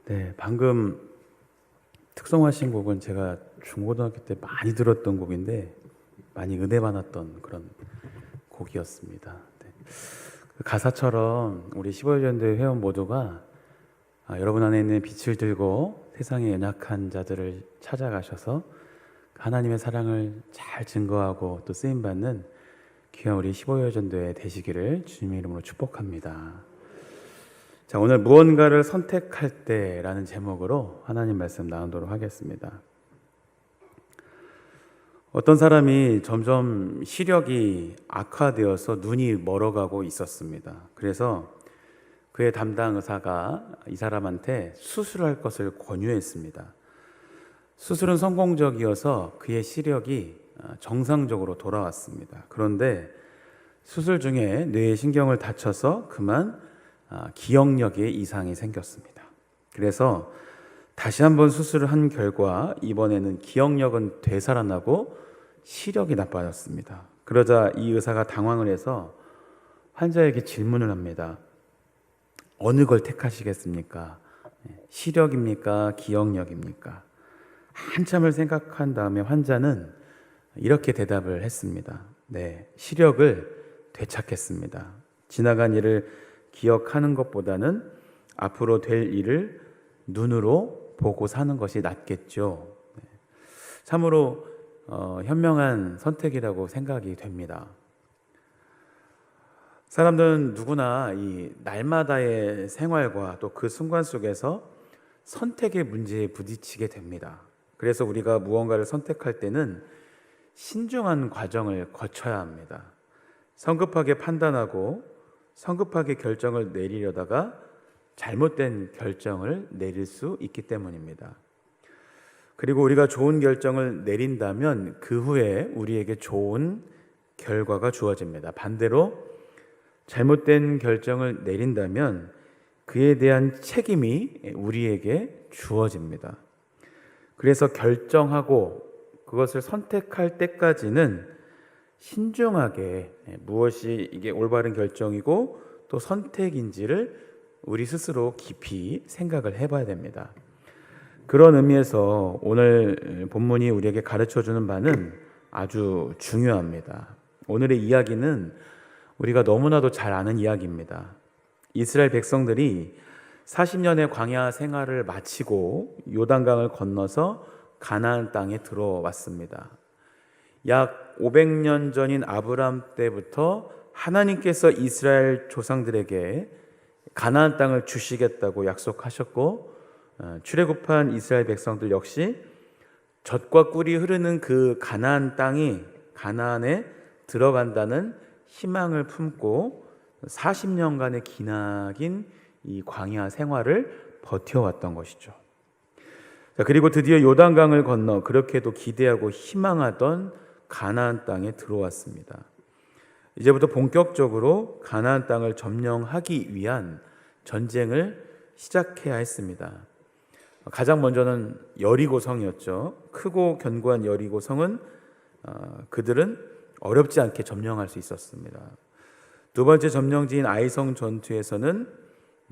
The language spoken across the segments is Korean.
네, 방금 특송하신 곡은 제가 중고등학교 때 많이 들었던 곡인데 많이 은혜 받았던 그런 곡이었습니다. 네. 그 가사처럼 우리 15년대 회원 모두가 여러분 안에 있는 빛을 들고 세상의 연약한 자들을 찾아가셔서 하나님의 사랑을 잘 증거하고 또 쓰임받는 귀한 우리 15여전도회 되시기를 주님의 이름으로 축복합니다. 자, 오늘 무언가를 선택할 때라는 제목으로 하나님 말씀 나누도록 하겠습니다. 어떤 사람이 점점 시력이 악화되어서 눈이 멀어가고 있었습니다. 그래서 그의 담당 의사가 이 사람한테 수술할 것을 권유했습니다. 수술은 성공적이어서 그의 시력이 정상적으로 돌아왔습니다. 그런데 수술 중에 뇌의 신경을 다쳐서 그만 기억력에 이상이 생겼습니다. 그래서 다시 한번 수술을 한 결과 이번에는 기억력은 되살아나고 시력이 나빠졌습니다. 그러자 이 의사가 당황을 해서 환자에게 질문을 합니다. 어느 걸 택하시겠습니까? 시력입니까? 기억력입니까? 한참을 생각한 다음에 환자는 이렇게 대답을 했습니다. 네, 시력을 되찾겠습니다. 지나간 일을 기억하는 것보다는 앞으로 될 일을 눈으로 보고 사는 것이 낫겠죠. 참으로 현명한 선택이라고 생각이 됩니다. 사람들은 누구나 이 날마다의 생활과 또 그 순간 속에서 선택의 문제에 부딪히게 됩니다. 그래서 우리가 무언가를 선택할 때는 신중한 과정을 거쳐야 합니다. 성급하게 판단하고 성급하게 결정을 내리려다가 잘못된 결정을 내릴 수 있기 때문입니다. 그리고 우리가 좋은 결정을 내린다면 그 후에 우리에게 좋은 결과가 주어집니다. 반대로 잘못된 결정을 내린다면 그에 대한 책임이 우리에게 주어집니다. 그래서 결정하고 그것을 선택할 때까지는 신중하게 무엇이 이게 올바른 결정이고 또 선택인지를 우리 스스로 깊이 생각을 해봐야 됩니다. 그런 의미에서 오늘 본문이 우리에게 가르쳐주는 바는 아주 중요합니다. 오늘의 이야기는 우리가 너무나도 잘 아는 이야기입니다. 이스라엘 백성들이 40년의 광야 생활을 마치고 요단강을 건너서 가나안 땅에 들어왔습니다. 약 500년 전인 아브람 때부터 하나님께서 이스라엘 조상들에게 가나안 땅을 주시겠다고 약속하셨고 출애굽한 이스라엘 백성들 역시 젖과 꿀이 흐르는 그 가나안 땅이 가나안에 들어간다는 희망을 품고 40년간의 기나긴 이 광야 생활을 버텨왔던 것이죠. 그리고 드디어 요단강을 건너 그렇게도 기대하고 희망하던 가나안 땅에 들어왔습니다. 이제부터 본격적으로 가나안 땅을 점령하기 위한 전쟁을 시작해야 했습니다. 가장 먼저는 여리고성이었죠. 크고 견고한 여리고성은 그들은 어렵지 않게 점령할 수 있었습니다. 두 번째 점령지인 아이성 전투에서는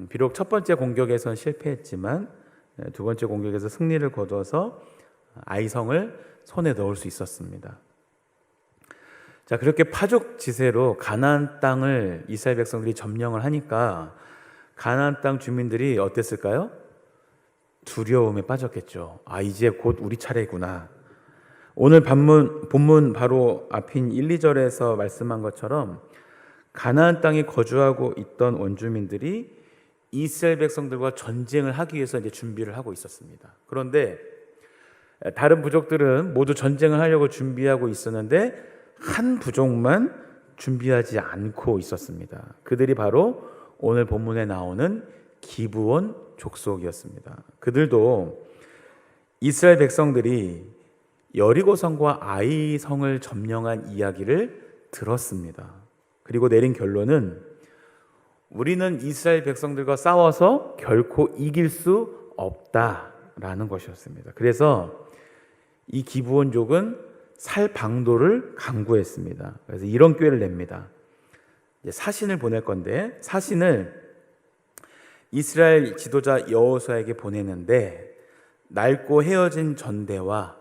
비록 첫 번째 공격에선 실패했지만 두 번째 공격에서 승리를 거둬서 아이성을 손에 넣을 수 있었습니다. 자, 그렇게 파죽지세로 가나안 땅을 이스라엘 백성들이 점령을 하니까 가나안 땅 주민들이 어땠을까요? 두려움에 빠졌겠죠. 이제 곧 우리 차례구나. 오늘 본문 바로 앞인 1, 2절에서 말씀한 것처럼 가나안 땅에 거주하고 있던 원주민들이 이스라엘 백성들과 전쟁을 하기 위해서 이제 준비를 하고 있었습니다. 그런데 다른 부족들은 모두 전쟁을 하려고 준비하고 있었는데 한 부족만 준비하지 않고 있었습니다. 그들이 바로 오늘 본문에 나오는 기브온 족속이었습니다. 그들도 이스라엘 백성들이 여리고성과 아이성을 점령한 이야기를 들었습니다. 그리고 내린 결론은 우리는 이스라엘 백성들과 싸워서 결코 이길 수 없다라는 것이었습니다. 그래서 이 기브온족은 살 방도를 강구했습니다. 그래서 이런 꾀를 냅니다. 사신을 보낼 건데 사신을 이스라엘 지도자 여호수아에게 보내는데 낡고 헤어진 전대와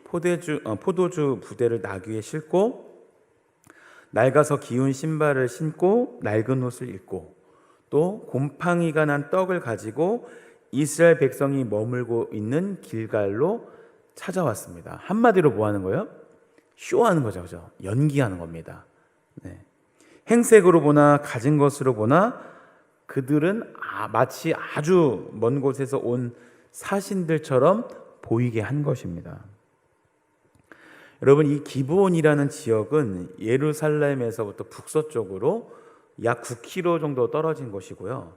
포도주 부대를 나귀에 싣고 낡아서 기운 신발을 신고 낡은 옷을 입고 또 곰팡이가 난 떡을 가지고 이스라엘 백성이 머물고 있는 길갈로 찾아왔습니다. 한마디로 뭐 하는 거예요? 쇼하는 거죠. 그죠? 연기하는 겁니다. 네. 행색으로 보나 가진 것으로 보나 그들은 마치 아주 먼 곳에서 온 사신들처럼 보이게 한 것입니다. 여러분, 이 기브온이라는 지역은 예루살렘에서부터 북서쪽으로 약 9km 정도 떨어진 곳이고요.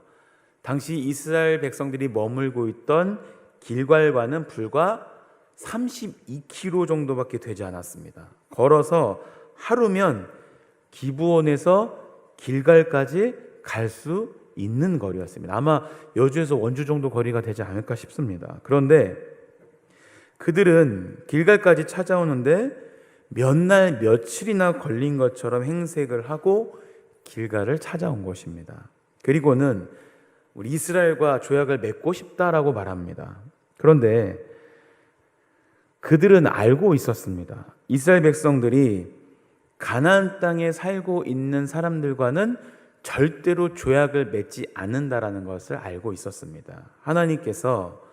당시 이스라엘 백성들이 머물고 있던 길갈과는 불과 32km 정도밖에 되지 않았습니다. 걸어서 하루면 기브온에서 길갈까지 갈 수 있는 거리였습니다. 아마 여주에서 원주 정도 거리가 되지 않을까 싶습니다. 그런데 그들은 길갈까지 찾아오는데 몇 날 며칠이나 걸린 것처럼 행색을 하고 길갈을 찾아온 것입니다. 그리고는 우리 이스라엘과 조약을 맺고 싶다라고 말합니다. 그런데 그들은 알고 있었습니다. 이스라엘 백성들이 가나안 땅에 살고 있는 사람들과는 절대로 조약을 맺지 않는다라는 것을 알고 있었습니다. 하나님께서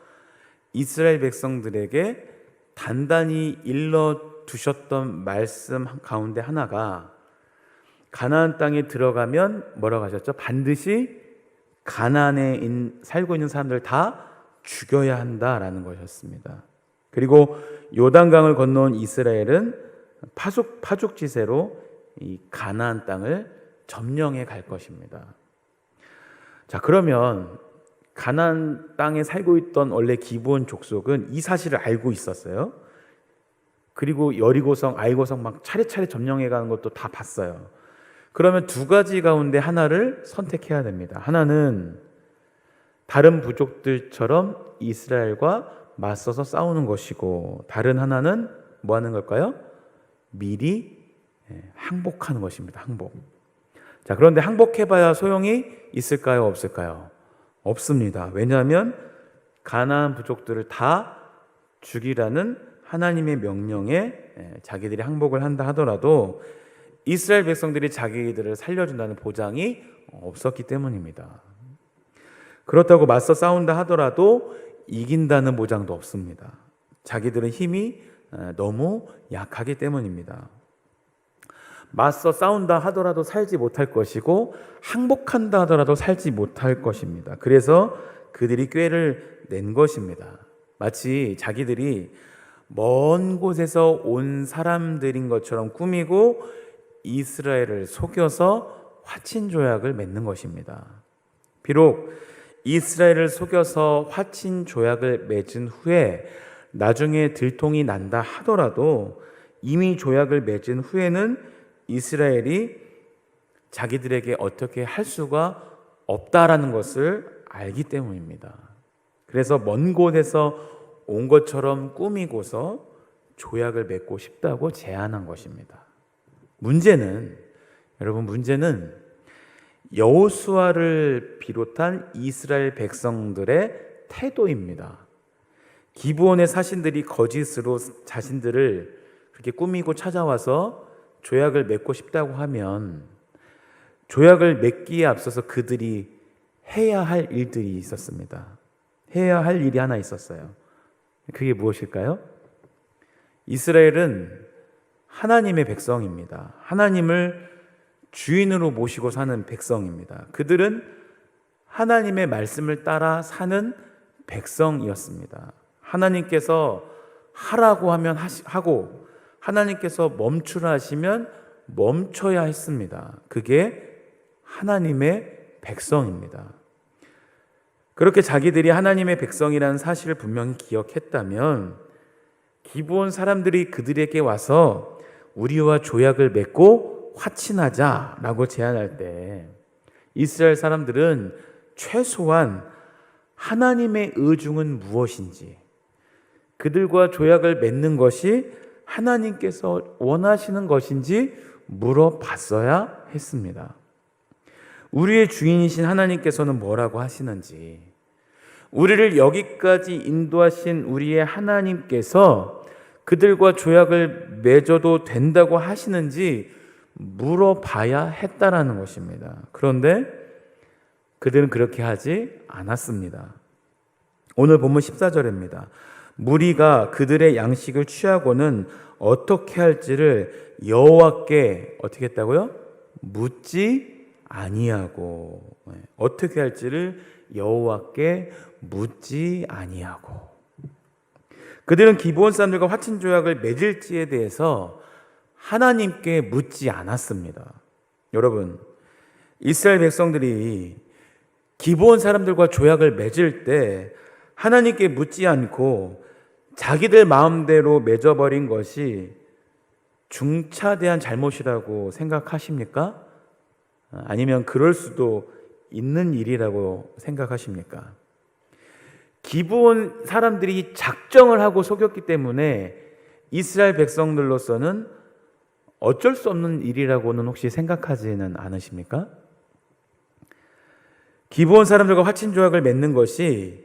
이스라엘 백성들에게 단단히 일러두셨던 말씀 가운데 하나가 가나안 땅에 들어가면 뭐라고 하셨죠? 반드시 가나안에 살고 있는 사람들 다 죽여야 한다라는 것이었습니다. 그리고 요단강을 건너온 이스라엘은 파죽지세로 이 가나안 땅을 점령해 갈 것입니다. 자, 그러면 가나안 땅에 살고 있던 원래 기브온 족속은 이 사실을 알고 있었어요. 그리고 여리고성, 아이고성 막 차례차례 점령해 가는 것도 다 봤어요. 그러면 두 가지 가운데 하나를 선택해야 됩니다. 하나는 다른 부족들처럼 이스라엘과 맞서서 싸우는 것이고, 다른 하나는 뭐 하는 걸까요? 미리 항복하는 것입니다. 항복. 자, 그런데 항복해봐야 소용이 있을까요? 없을까요? 없습니다. 왜냐하면 가나안 부족들을 다 죽이라는 하나님의 명령에 자기들이 항복을 한다 하더라도 이스라엘 백성들이 자기들을 살려준다는 보장이 없었기 때문입니다. 그렇다고 맞서 싸운다 하더라도 이긴다는 보장도 없습니다. 자기들은 힘이 너무 약하기 때문입니다. 맞서 싸운다 하더라도 살지 못할 것이고 항복한다 하더라도 살지 못할 것입니다. 그래서 그들이 꾀를 낸 것입니다. 마치 자기들이 먼 곳에서 온 사람들인 것처럼 꾸미고 이스라엘을 속여서 화친 조약을 맺는 것입니다. 비록 이스라엘을 속여서 화친 조약을 맺은 후에 나중에 들통이 난다 하더라도 이미 조약을 맺은 후에는 이스라엘이 자기들에게 어떻게 할 수가 없다라는 것을 알기 때문입니다. 그래서 먼 곳에서 온 것처럼 꾸미고서 조약을 맺고 싶다고 제안한 것입니다. 여러분 문제는 여호수아를 비롯한 이스라엘 백성들의 태도입니다. 기브온의 사신들이 거짓으로 자신들을 그렇게 꾸미고 찾아와서 조약을 맺고 싶다고 하면 조약을 맺기에 앞서서 그들이 해야 할 일들이 있었습니다. 해야 할 일이 하나 있었어요. 그게 무엇일까요? 이스라엘은 하나님의 백성입니다. 하나님을 주인으로 모시고 사는 백성입니다. 그들은 하나님의 말씀을 따라 사는 백성이었습니다. 하나님께서 하라고 하면 하고 하나님께서 멈추라 하시면 멈춰야 했습니다. 그게 하나님의 백성입니다. 그렇게 자기들이 하나님의 백성이라는 사실을 분명히 기억했다면 기브온 사람들이 그들에게 와서 우리와 조약을 맺고 화친하자라고 제안할 때 이스라엘 사람들은 최소한 하나님의 의중은 무엇인지, 그들과 조약을 맺는 것이 하나님께서 원하시는 것인지 물어봤어야 했습니다. 우리의 주인이신 하나님께서는 뭐라고 하시는지, 우리를 여기까지 인도하신 우리의 하나님께서 그들과 조약을 맺어도 된다고 하시는지 물어봐야 했다라는 것입니다. 그런데 그들은 그렇게 하지 않았습니다. 오늘 본문 14절입니다. 무리가 그들의 양식을 취하고는 어떻게 할지를 여호와께 어떻게 했다고요? 묻지 아니하고. 어떻게 할지를 여호와께 묻지 아니하고. 그들은 기브온 사람들과 화친 조약을 맺을지에 대해서 하나님께 묻지 않았습니다. 여러분, 이스라엘 백성들이 기브온 사람들과 조약을 맺을 때 하나님께 묻지 않고 자기들 마음대로 맺어버린 것이 중차대한 잘못이라고 생각하십니까? 아니면 그럴 수도 있는 일이라고 생각하십니까? 기브온 사람들이 작정을 하고 속였기 때문에 이스라엘 백성들로서는 어쩔 수 없는 일이라고는 혹시 생각하지는 않으십니까? 기브온 사람들과 화친 조약을 맺는 것이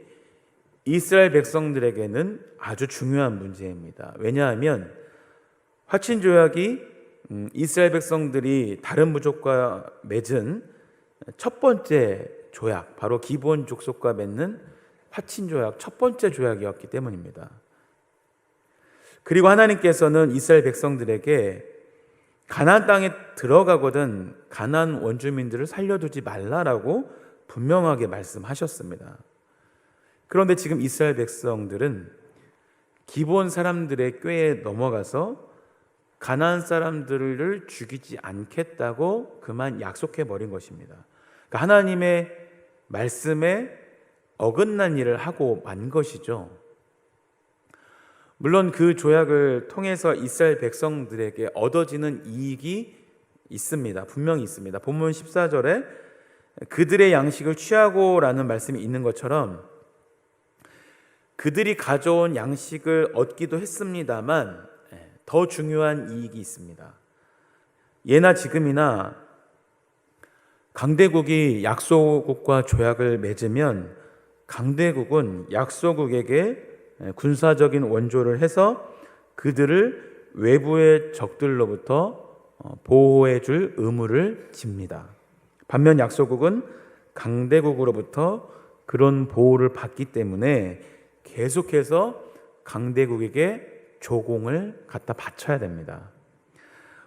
이스라엘 백성들에게는 아주 중요한 문제입니다. 왜냐하면 화친 조약이 이스라엘 백성들이 다른 부족과 맺은 첫 번째 조약, 바로 기브온 족속과 맺는 화친 조약, 첫 번째 조약이었기 때문입니다. 그리고 하나님께서는 이스라엘 백성들에게 가나안 땅에 들어가거든 가나안 원주민들을 살려두지 말라라고 분명하게 말씀하셨습니다. 그런데 지금 이스라엘 백성들은 기브온 사람들의 꾀에 넘어가서 가나안 사람들을 죽이지 않겠다고 그만 약속해 버린 것입니다. 그러니까 하나님의 말씀에 어긋난 일을 하고 만 것이죠. 물론 그 조약을 통해서 이스라엘 백성들에게 얻어지는 이익이 있습니다. 분명히 있습니다. 본문 14절에 그들의 양식을 취하고라는 말씀이 있는 것처럼 그들이 가져온 양식을 얻기도 했습니다만 더 중요한 이익이 있습니다. 예나 지금이나 강대국이 약소국과 조약을 맺으면 강대국은 약소국에게 군사적인 원조를 해서 그들을 외부의 적들로부터 보호해 줄 의무를 집니다. 반면 약소국은 강대국으로부터 그런 보호를 받기 때문에 계속해서 강대국에게 조공을 갖다 바쳐야 됩니다.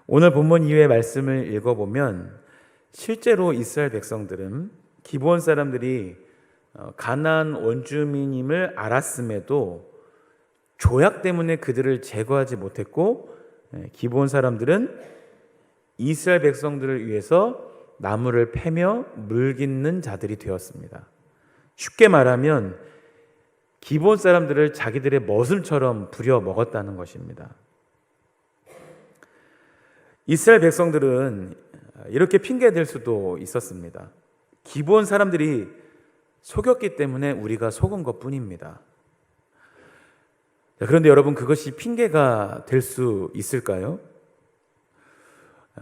오늘 본문 이후의 말씀을 읽어보면 실제로 이스라엘 백성들은 기브온 사람들이 가나안 원주민임을 알았음에도 조약 때문에 그들을 제거하지 못했고 기브온 사람들은 이스라엘 백성들을 위해서 나무를 패며 물깃는 자들이 되었습니다. 쉽게 말하면 기브온 사람들을 자기들의 머슴처럼 부려 먹었다는 것입니다. 이스라엘 백성들은 이렇게 핑계댈 수도 있었습니다. 기브온 사람들이 속였기 때문에 우리가 속은 것뿐입니다. 그런데 여러분, 그것이 핑계가 될 수 있을까요?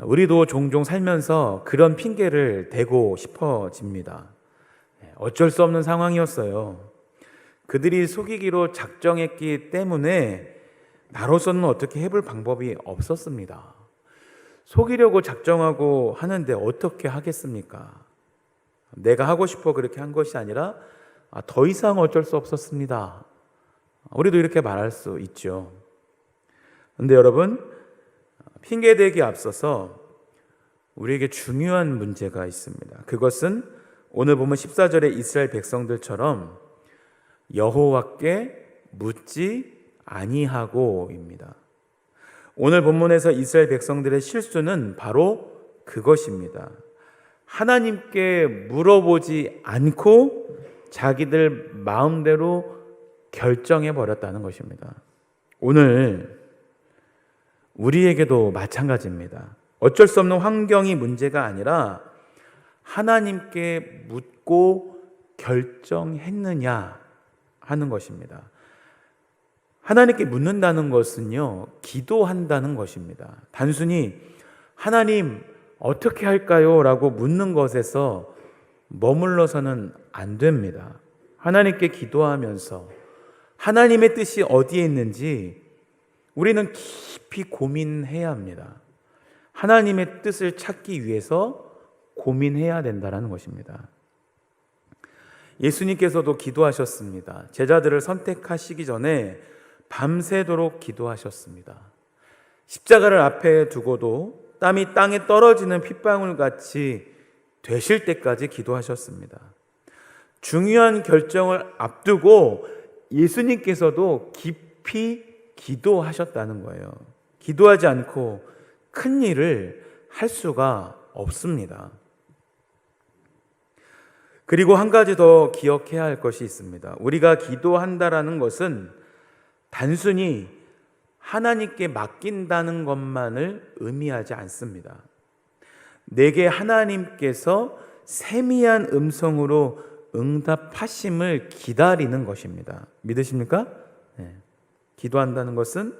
우리도 종종 살면서 그런 핑계를 대고 싶어집니다. 어쩔 수 없는 상황이었어요. 그들이 속이기로 작정했기 때문에 나로서는 어떻게 해볼 방법이 없었습니다. 속이려고 작정하고 하는데 어떻게 하겠습니까? 내가 하고 싶어 그렇게 한 것이 아니라 더 이상 어쩔 수 없었습니다. 우리도 이렇게 말할 수 있죠. 그런데 여러분, 핑계대기에 앞서서 우리에게 중요한 문제가 있습니다. 그것은 오늘 보면 14절의 이스라엘 백성들처럼 여호와께 묻지 아니하고입니다. 오늘 본문에서 이스라엘 백성들의 실수는 바로 그것입니다. 하나님께 물어보지 않고 자기들 마음대로 결정해 버렸다는 것입니다. 오늘 우리에게도 마찬가지입니다. 어쩔 수 없는 환경이 문제가 아니라 하나님께 묻고 결정했느냐 하는 것입니다. 하나님께 묻는다는 것은요, 기도한다는 것입니다. 단순히 하나님 어떻게 할까요? 라고 묻는 것에서 머물러서는 안 됩니다. 하나님께 기도하면서 하나님의 뜻이 어디에 있는지 우리는 깊이 고민해야 합니다. 하나님의 뜻을 찾기 위해서 고민해야 된다는 것입니다. 예수님께서도 기도하셨습니다. 제자들을 선택하시기 전에 밤새도록 기도하셨습니다. 십자가를 앞에 두고도 땀이 땅에 떨어지는 핏방울같이 되실 때까지 기도하셨습니다. 중요한 결정을 앞두고 예수님께서도 깊이 기도하셨다는 거예요. 기도하지 않고 큰 일을 할 수가 없습니다. 그리고 한 가지 더 기억해야 할 것이 있습니다. 우리가 기도한다라는 것은 단순히 하나님께 맡긴다는 것만을 의미하지 않습니다. 내게 하나님께서 세미한 음성으로 응답하심을 기다리는 것입니다. 믿으십니까? 네. 기도한다는 것은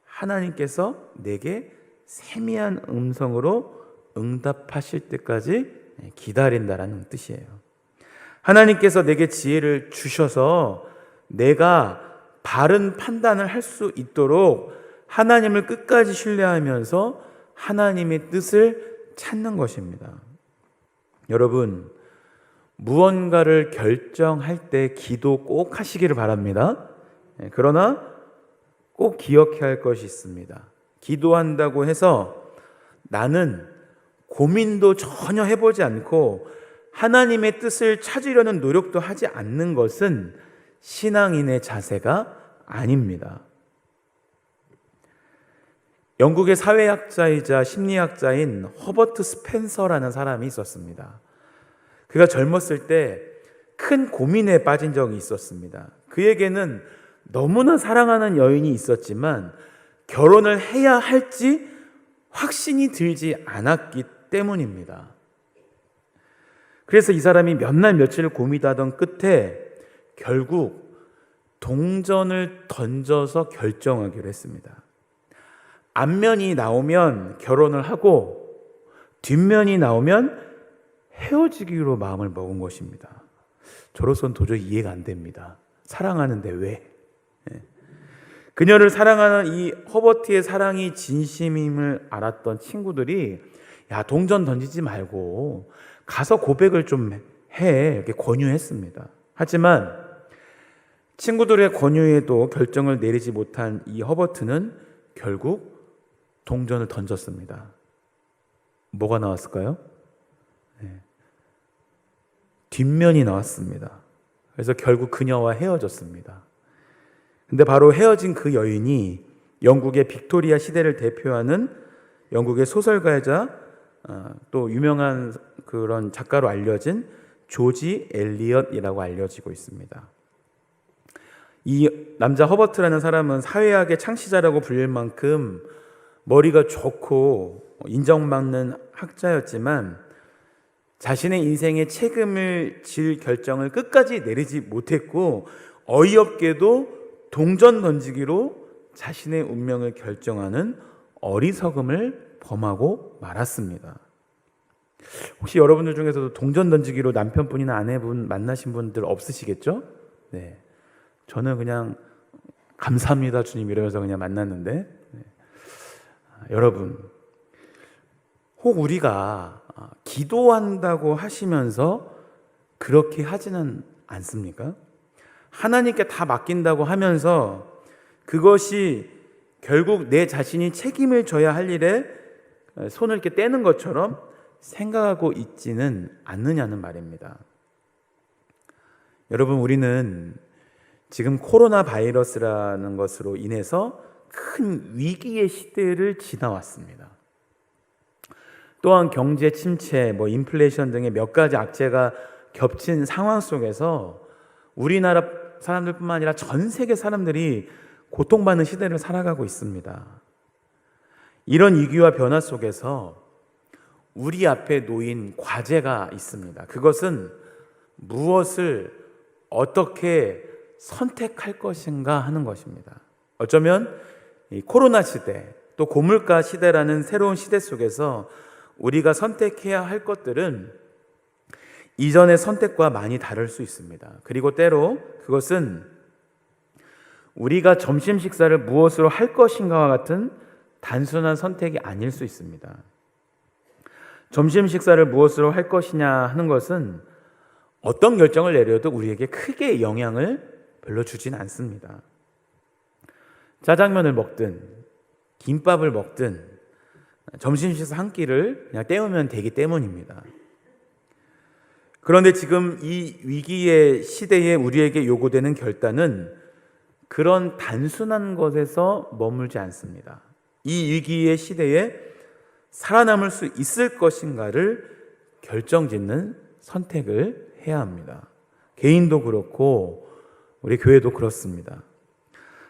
하나님께서 내게 세미한 음성으로 응답하실 때까지 기다린다라는 뜻이에요. 하나님께서 내게 지혜를 주셔서 내가 바른 판단을 할 수 있도록 하나님을 끝까지 신뢰하면서 하나님의 뜻을 찾는 것입니다. 여러분, 무언가를 결정할 때 기도 꼭 하시기를 바랍니다. 그러나 꼭 기억해야 할 것이 있습니다. 기도한다고 해서 나는 고민도 전혀 해보지 않고 하나님의 뜻을 찾으려는 노력도 하지 않는 것은 신앙인의 자세가 아닙니다. 영국의 사회학자이자 심리학자인 허버트 스펜서라는 사람이 있었습니다. 그가 젊었을 때 큰 고민에 빠진 적이 있었습니다. 그에게는 너무나 사랑하는 여인이 있었지만 결혼을 해야 할지 확신이 들지 않았기 때문입니다. 그래서 이 사람이 몇 날 며칠 고민하던 끝에 결국 동전을 던져서 결정하기로 했습니다. 앞면이 나오면 결혼을 하고 뒷면이 나오면 헤어지기로 마음을 먹은 것입니다. 저로서는 도저히 이해가 안 됩니다. 사랑하는데 왜? 그녀를 사랑하는 이 허버트의 사랑이 진심임을 알았던 친구들이 야, 동전 던지지 말고 가서 고백을 좀 해, 이렇게 권유했습니다. 하지만 친구들의 권유에도 결정을 내리지 못한 이 허버트는 결국 동전을 던졌습니다. 뭐가 나왔을까요? 뒷면이 나왔습니다. 그래서 결국 그녀와 헤어졌습니다. 근데 바로 헤어진 그 여인이 영국의 빅토리아 시대를 대표하는 영국의 소설가이자 또 유명한 그런 작가로 알려진 조지 엘리엇이라고 알려지고 있습니다. 이 남자 허버트라는 사람은 사회학의 창시자라고 불릴 만큼 머리가 좋고 인정받는 학자였지만 자신의 인생의 책임을 질 결정을 끝까지 내리지 못했고 어이없게도 동전 던지기로 자신의 운명을 결정하는 어리석음을 범하고 말았습니다. 혹시 여러분들 중에서도 동전 던지기로 남편분이나 아내분 만나신 분들 없으시겠죠? 네. 저는 그냥 감사합니다 주님 이러면서 그냥 만났는데 여러분 혹 우리가 기도한다고 하시면서 그렇게 하지는 않습니까? 하나님께 다 맡긴다고 하면서 그것이 결국 내 자신이 책임을 져야 할 일에 손을 이렇게 떼는 것처럼 생각하고 있지는 않느냐는 말입니다. 여러분, 우리는 지금 코로나 바이러스라는 것으로 인해서 큰 위기의 시대를 지나왔습니다. 또한 경제 침체, 인플레이션 등의 몇 가지 악재가 겹친 상황 속에서 우리나라 사람들뿐만 아니라 전 세계 사람들이 고통받는 시대를 살아가고 있습니다. 이런 위기와 변화 속에서 우리 앞에 놓인 과제가 있습니다. 그것은 무엇을 어떻게 선택할 것인가 하는 것입니다. 어쩌면 이 코로나 시대, 또 고물가 시대라는 새로운 시대 속에서 우리가 선택해야 할 것들은 이전의 선택과 많이 다를 수 있습니다. 그리고 때로 그것은 우리가 점심 식사를 무엇으로 할 것인가와 같은 단순한 선택이 아닐 수 있습니다. 점심 식사를 무엇으로 할 것이냐 하는 것은 어떤 결정을 내려도 우리에게 크게 영향을 별로 주진 않습니다. 짜장면을 먹든 김밥을 먹든 점심 식사 한 끼를 그냥 때우면 되기 때문입니다. 그런데 지금 이 위기의 시대에 우리에게 요구되는 결단은 그런 단순한 것에서 머물지 않습니다. 이 위기의 시대에 살아남을 수 있을 것인가를 결정짓는 선택을 해야 합니다. 개인도 그렇고 우리 교회도 그렇습니다.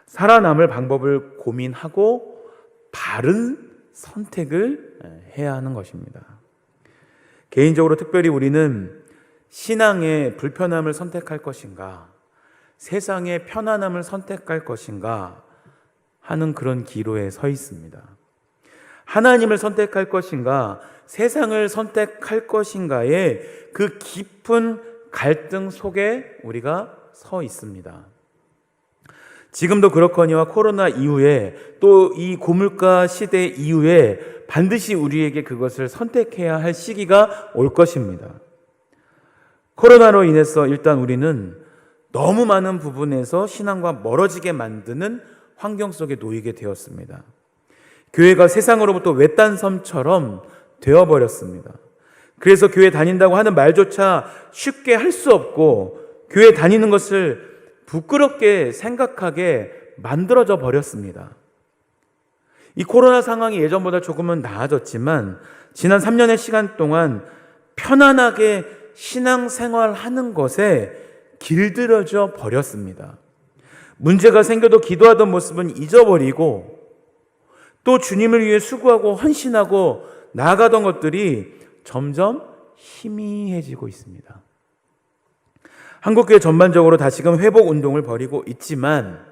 살아남을 방법을 고민하고 바른 선택을 해야 하는 것입니다. 개인적으로 특별히 우리는 신앙의 불편함을 선택할 것인가, 세상의 편안함을 선택할 것인가 하는 그런 기로에 서 있습니다. 하나님을 선택할 것인가, 세상을 선택할 것인가의 그 깊은 갈등 속에 우리가 서 있습니다. 지금도 그렇거니와 코로나 이후에 또 이 고물가 시대 이후에 반드시 우리에게 그것을 선택해야 할 시기가 올 것입니다. 코로나로 인해서 일단 우리는 너무 많은 부분에서 신앙과 멀어지게 만드는 환경 속에 놓이게 되었습니다. 교회가 세상으로부터 외딴 섬처럼 되어버렸습니다. 그래서 교회 다닌다고 하는 말조차 쉽게 할 수 없고 교회 다니는 것을 부끄럽게 생각하게 만들어져 버렸습니다. 이 코로나 상황이 예전보다 조금은 나아졌지만 지난 3년의 시간 동안 편안하게 신앙생활하는 것에 길들여져 버렸습니다. 문제가 생겨도 기도하던 모습은 잊어버리고 또 주님을 위해 수고하고 헌신하고 나아가던 것들이 점점 희미해지고 있습니다. 한국교회 전반적으로 다시금 회복 운동을 벌이고 있지만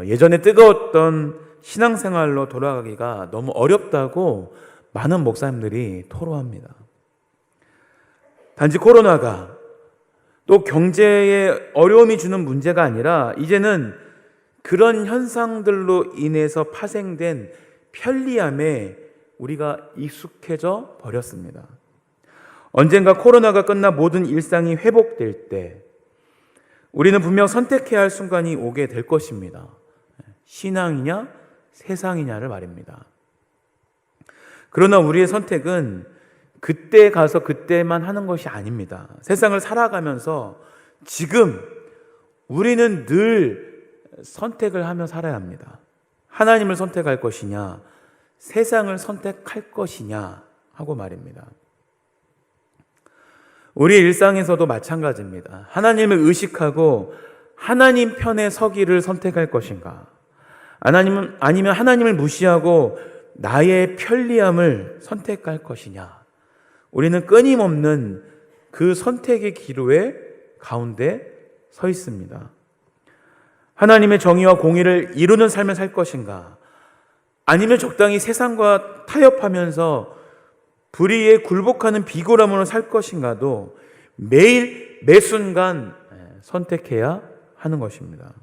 예전에 뜨거웠던 신앙생활로 돌아가기가 너무 어렵다고 많은 목사님들이 토로합니다. 단지 코로나가 또 경제에 어려움이 주는 문제가 아니라 이제는 그런 현상들로 인해서 파생된 편리함에 우리가 익숙해져 버렸습니다. 언젠가 코로나가 끝나 모든 일상이 회복될 때 우리는 분명 선택해야 할 순간이 오게 될 것입니다. 신앙이냐 세상이냐를 말입니다. 그러나 우리의 선택은 그때 가서 그때만 하는 것이 아닙니다. 세상을 살아가면서 지금 우리는 늘 선택을 하며 살아야 합니다. 하나님을 선택할 것이냐 세상을 선택할 것이냐 하고 말입니다. 우리 일상에서도 마찬가지입니다. 하나님을 의식하고 하나님 편에 서기를 선택할 것인가, 아니면 하나님을 무시하고 나의 편리함을 선택할 것이냐. 우리는 끊임없는 그 선택의 기로에 가운데 서 있습니다. 하나님의 정의와 공의를 이루는 삶을 살 것인가, 아니면 적당히 세상과 타협하면서 불의에 굴복하는 비굴함으로 살 것인가도 매일 매순간 선택해야 하는 것입니다.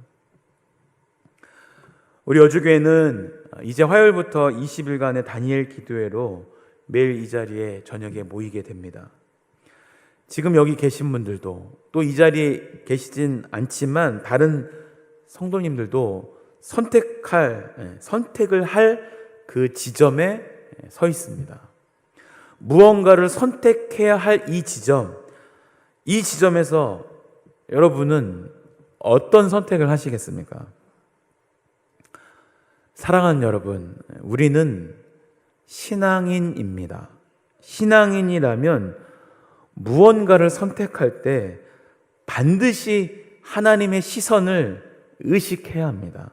우리 여주교회는 이제 화요일부터 20일간의 다니엘 기도회로 매일 이 자리에 저녁에 모이게 됩니다. 지금 여기 계신 분들도 또 이 자리에 계시진 않지만 다른 성도님들도 선택을 할 그 지점에 서 있습니다. 무언가를 선택해야 할 이 지점에서 여러분은 어떤 선택을 하시겠습니까? 사랑하는 여러분, 우리는 신앙인입니다. 신앙인이라면 무언가를 선택할 때 반드시 하나님의 시선을 의식해야 합니다.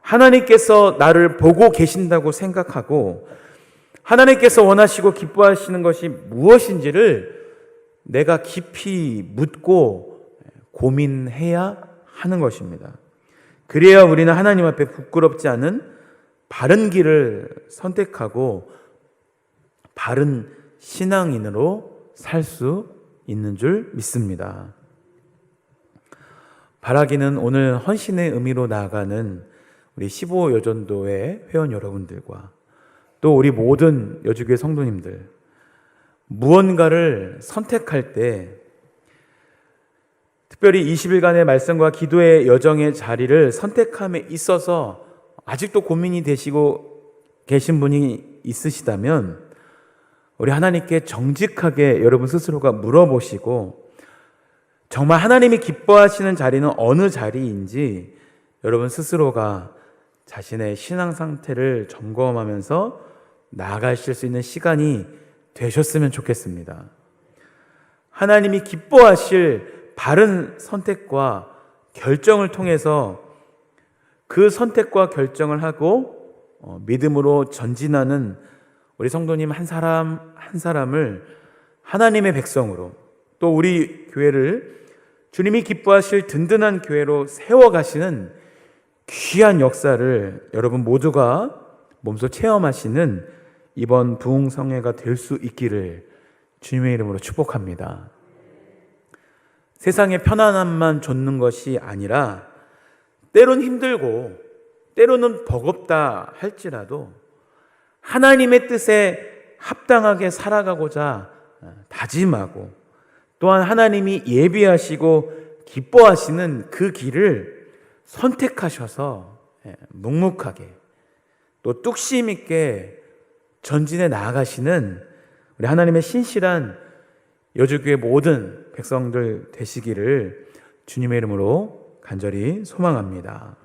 하나님께서 나를 보고 계신다고 생각하고 하나님께서 원하시고 기뻐하시는 것이 무엇인지를 내가 깊이 묻고 고민해야 하는 것입니다. 그래야 우리는 하나님 앞에 부끄럽지 않은 바른 길을 선택하고 바른 신앙인으로 살 수 있는 줄 믿습니다. 바라기는 오늘 헌신의 의미로 나아가는 우리 15 여전도의 회원 여러분들과 또 우리 모든 여주교회 성도님들, 무언가를 선택할 때 특별히 20일간의 말씀과 기도의 여정의 자리를 선택함에 있어서 아직도 고민이 되시고 계신 분이 있으시다면 우리 하나님께 정직하게 여러분 스스로가 물어보시고 정말 하나님이 기뻐하시는 자리는 어느 자리인지 여러분 스스로가 자신의 신앙 상태를 점검하면서 나아가실 수 있는 시간이 되셨으면 좋겠습니다. 하나님이 기뻐하실 바른 선택과 결정을 통해서 그 선택과 결정을 하고 믿음으로 전진하는 우리 성도님 한 사람 한 사람을 하나님의 백성으로 또 우리 교회를 주님이 기뻐하실 든든한 교회로 세워가시는 귀한 역사를 여러분 모두가 몸소 체험하시는 이번 부흥성회가 될 수 있기를 주님의 이름으로 축복합니다. 세상의 편안함만 좇는 것이 아니라 때론 힘들고 때로는 버겁다 할지라도 하나님의 뜻에 합당하게 살아가고자 다짐하고 또한 하나님이 예비하시고 기뻐하시는 그 길을 선택하셔서 묵묵하게 또 뚝심 있게 전진해 나아가시는 우리 하나님의 신실한 여주교회 모든 백성들 되시기를 주님의 이름으로 간절히 소망합니다.